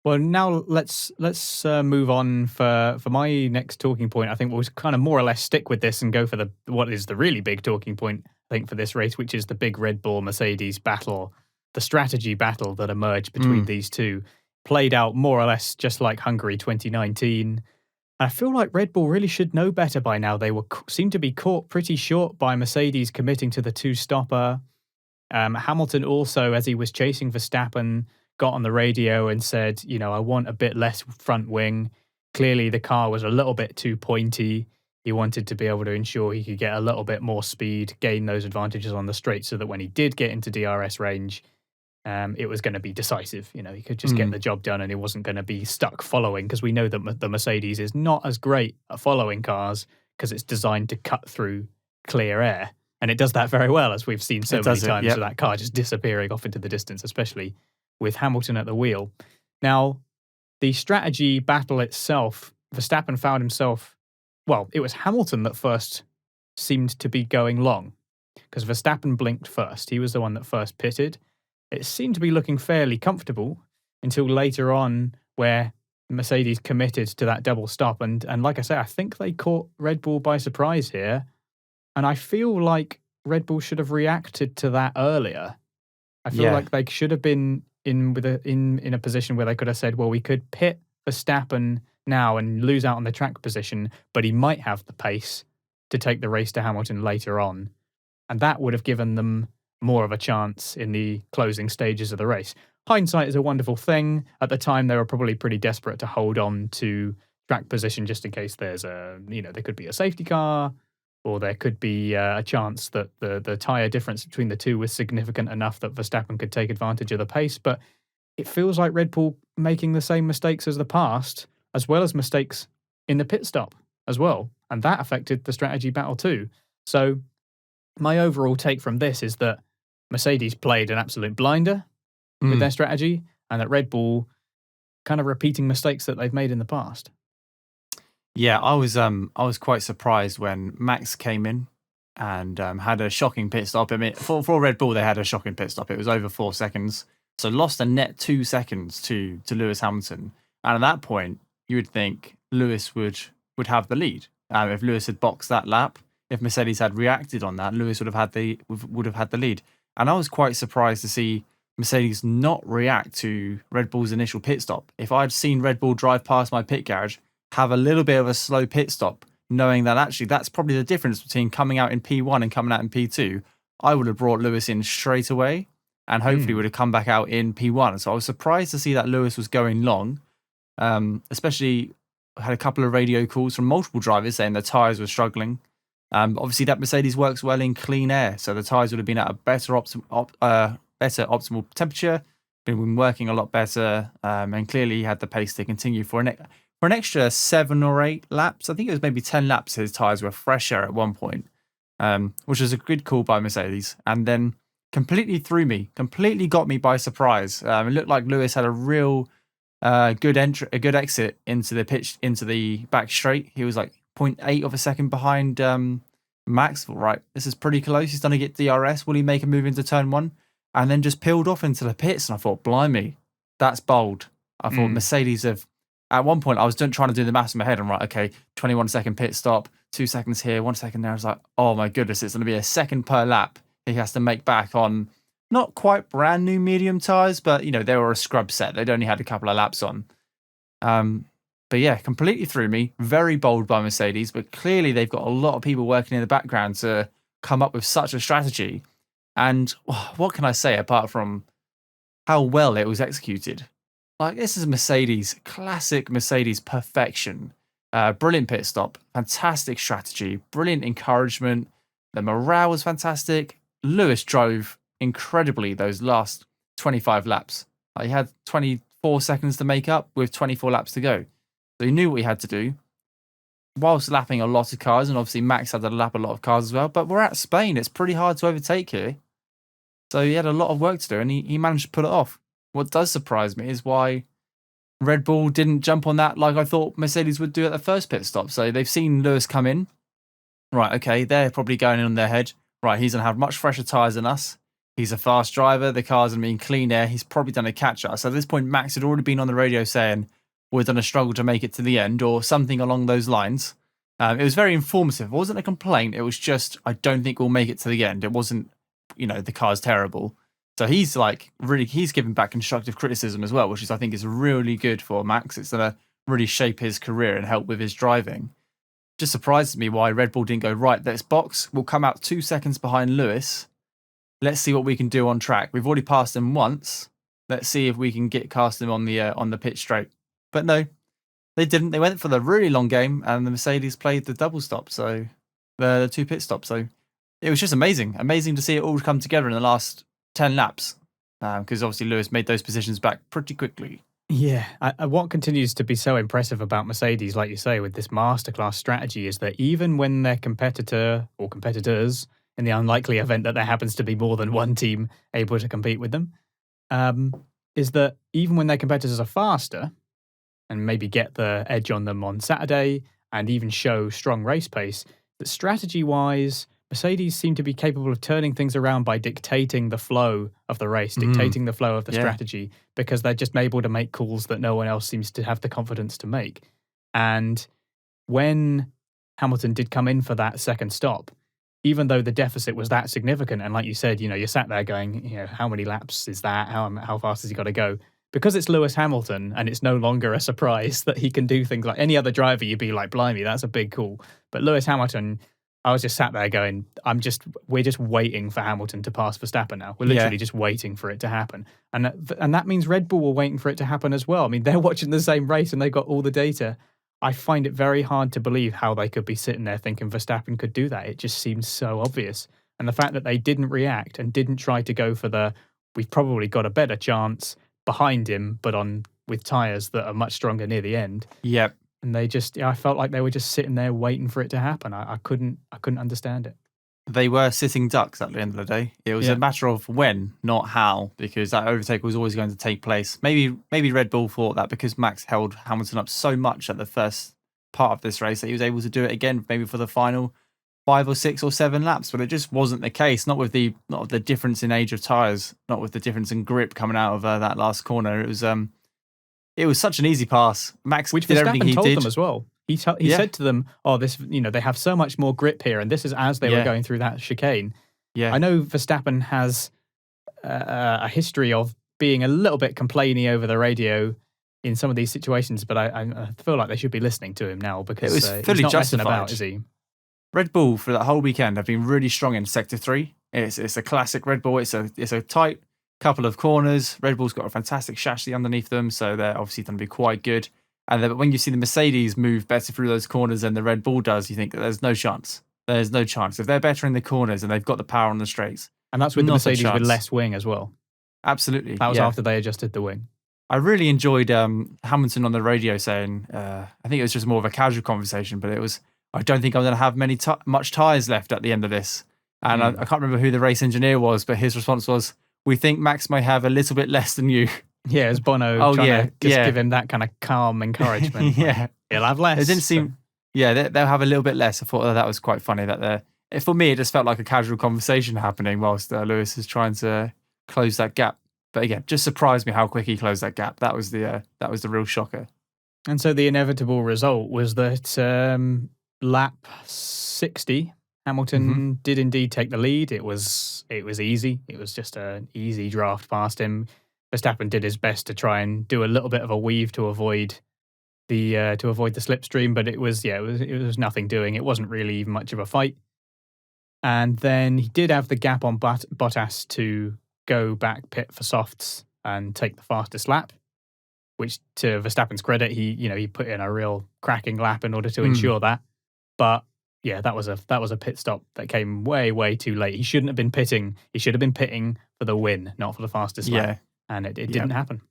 Well, now let's move on for my next talking point. I think we'll kind of more or less stick with this and go for the what is the really big talking point, I think, for this race, which is the big Red Bull Mercedes battle, the strategy battle that emerged between Mm. these two, played out more or less just like Hungary 2019. I feel like Red Bull really should know better by now. They seem to be caught pretty short by Mercedes committing to the two-stopper. Hamilton also, as he was chasing Verstappen, got on the radio and said, I want a bit less front wing. Clearly, the car was a little bit too pointy. He wanted to be able to ensure he could get a little bit more speed, gain those advantages on the straight so that when he did get into DRS range, it was going to be decisive. He could just get the job done and he wasn't going to be stuck following, because we know that the Mercedes is not as great at following cars because it's designed to cut through clear air. And it does that very well, as we've seen so many times, with that car just disappearing off into the distance, especially with Hamilton at the wheel. Now, the strategy battle itself, Verstappen found himself, well, it was Hamilton that first seemed to be going long, because Verstappen blinked first. He was the one that first pitted. It seemed to be looking fairly comfortable until later on, where Mercedes committed to that double stop. And like I say, I think they caught Red Bull by surprise here. And I feel like Red Bull should have reacted to that earlier. I feel like they should have been in a position where they could have said, well, we could pit Verstappen now and lose out on the track position, but he might have the pace to take the race to Hamilton later on. And that would have given them more of a chance in the closing stages of the race. Hindsight is a wonderful thing. At the time, they were probably pretty desperate to hold on to track position just in case there's there could be a safety car, or there could be a chance that the tyre difference between the two was significant enough that Verstappen could take advantage of the pace. But it feels like Red Bull making the same mistakes as the past, as well as mistakes in the pit stop as well. And that affected the strategy battle too. So my overall take from this is that Mercedes played an absolute blinder with their strategy, and that Red Bull kind of repeating mistakes that they've made in the past. Yeah, I was quite surprised when Max came in and had a shocking pit stop. I mean, for Red Bull, they had a shocking pit stop. It was over 4 seconds, so lost a net 2 seconds to Lewis Hamilton. And at that point, you would think Lewis would have the lead. If Lewis had boxed that lap, if Mercedes had reacted on that, Lewis would have had the lead. And I was quite surprised to see Mercedes not react to Red Bull's initial pit stop. If I'd seen Red Bull drive past my pit garage, have a little bit of a slow pit stop, knowing that actually that's probably the difference between coming out in P1 and coming out in P2, I would have brought Lewis in straight away and hopefully would have come back out in P1. So I was surprised to see that Lewis was going long, especially had a couple of radio calls from multiple drivers saying the tyres were struggling. Obviously, that Mercedes works well in clean air, so the tyres would have been at a better optimal temperature, been working a lot better, and clearly he had the pace to continue for an extra 7 or 8 laps. I think it was maybe 10 laps his tyres were fresher at one point, which was a good call by Mercedes. And then completely got me by surprise. It looked like Lewis had a real good exit into the back straight. He was like 0.8 of a second behind Max. Right, this is pretty close. He's going to get DRS. Will he make a move into turn 1? And then just peeled off into the pits. And I thought, blimey, that's bold. I thought Mercedes have... At one point, I was trying to do the maths in my head. I'm right, okay, 21-second pit stop, 2 seconds here, 1 second there. I was like, oh my goodness, it's going to be a second per lap he has to make back on not quite brand new medium tyres, but, they were a scrub set. They'd only had a couple of laps on. But yeah, completely threw me. Very bold by Mercedes, but clearly they've got a lot of people working in the background to come up with such a strategy. And what can I say apart from how well it was executed? Like, this is Mercedes, classic Mercedes perfection. Brilliant pit stop, fantastic strategy, brilliant encouragement. The morale was fantastic. Lewis drove incredibly those last 25 laps. He had 24 seconds to make up with 24 laps to go. So he knew what he had to do, whilst lapping a lot of cars, and obviously Max had to lap a lot of cars as well. But we're at Spain. It's pretty hard to overtake here. So he had a lot of work to do, and he managed to pull it off. What does surprise me is why Red Bull didn't jump on that like I thought Mercedes would do at the first pit stop. So they've seen Lewis come in. Right, okay, they're probably going in on their head. Right, he's going to have much fresher tyres than us. He's a fast driver. The car's going to be in clean air. He's probably done a catch-up. So at this point, Max had already been on the radio saying, we're going to struggle to make it to the end, or something along those lines. It was very informative. It wasn't a complaint. It was just, I don't think we'll make it to the end. It wasn't, the car's terrible. So he's he's giving back constructive criticism as well, which I think is really good for Max. It's going to really shape his career and help with his driving. Just surprises me why Red Bull didn't go, right, let's box. We'll come out 2 seconds behind Lewis. Let's see what we can do on track. We've already passed him once. Let's see if we can get cast him on the pitch straight. But no, they didn't. They went for the really long game, and the Mercedes played the double stop, so the 2 pit stops. So it was just amazing to see it all come together in the last 10 laps, because obviously Lewis made those positions back pretty quickly. Yeah, what continues to be so impressive about Mercedes, like you say, with this masterclass strategy is that even when their competitor or competitors, in the unlikely event that there happens to be more than one team able to compete with them, is that even when their competitors are faster and maybe get the edge on them on Saturday and even show strong race pace, that strategy-wise, Mercedes seem to be capable of turning things around by dictating the flow of the race, dictating the flow of the strategy, because they're just able to make calls that no one else seems to have the confidence to make. And when Hamilton did come in for that second stop, even though the deficit was that significant, and like you said, you sat there going, how many laps is that? How fast has he got to go? Because it's Lewis Hamilton, and it's no longer a surprise that he can do things like any other driver, you'd be like, blimey, that's a big call. But Lewis Hamilton, I was just sat there going, we're just waiting for Hamilton to pass Verstappen now. We're literally just waiting for it to happen. And that means Red Bull were waiting for it to happen as well. I mean, they're watching the same race and they've got all the data. I find it very hard to believe how they could be sitting there thinking Verstappen could do that. It just seems so obvious. And the fact that they didn't react and didn't try to go for we've probably got a better chance behind him, but with tyres that are much stronger near the end. Yep. And I felt like they were just sitting there waiting for it to happen. I couldn't understand it. They were sitting ducks at the end of the day. It was a matter of when, not how, because that overtake was always going to take place. Maybe Red Bull thought that because Max held Hamilton up so much at the first part of this race that he was able to do it again, maybe for the final 5 or 6 or 7 laps. But it just wasn't the case. Not with the difference in age of tyres, not with the difference in grip coming out of that last corner. It was such an easy pass. Max Which did Verstappen everything he told did. them as well. He said to them, this, they have so much more grip here. And this is as they were going through that chicane. Yeah. I know Verstappen has a history of being a little bit complainy over the radio in some of these situations, but I feel like they should be listening to him now because it was fully he's not messing justified. about, is he? Red Bull for that whole weekend have been really strong in Sector 3. It's a classic Red Bull. It's a tight couple of corners. Red Bull's got a fantastic chassis underneath them, so they're obviously going to be quite good. And then when you see the Mercedes move better through those corners than the Red Bull does, you think that there's no chance. There's no chance. If they're better in the corners and they've got the power on the straights. And that's with the Mercedes with less wing as well. Absolutely. That was after they adjusted the wing. I really enjoyed Hamilton on the radio saying, I think it was just more of a casual conversation, but it was, I don't think I'm going to have much tyres left at the end of this. And I can't remember who the race engineer was, but his response was, we think Max may have a little bit less than you. Yeah, as Bono trying to give him that kind of calm encouragement. Yeah. He'll have less. It didn't seem... Yeah, they'll have a little bit less. I thought that was quite funny. For me, it just felt like a casual conversation happening whilst Lewis is trying to close that gap. But again, just surprised me how quick he closed that gap. That was the real shocker. And so the inevitable result was that lap 60, Hamilton did indeed take the lead. It was easy. It was just an easy draft past him. Verstappen did his best to try and do a little bit of a weave to avoid the slipstream, but it was nothing doing. It wasn't really even much of a fight. And then he did have the gap on Bottas to go back pit for softs and take the fastest lap, which to Verstappen's credit, he put in a real cracking lap in order to ensure that. But yeah, that was a pit stop that came way, way too late. He shouldn't have been pitting. He should have been pitting for the win, not for the fastest lap. And it didn't happen.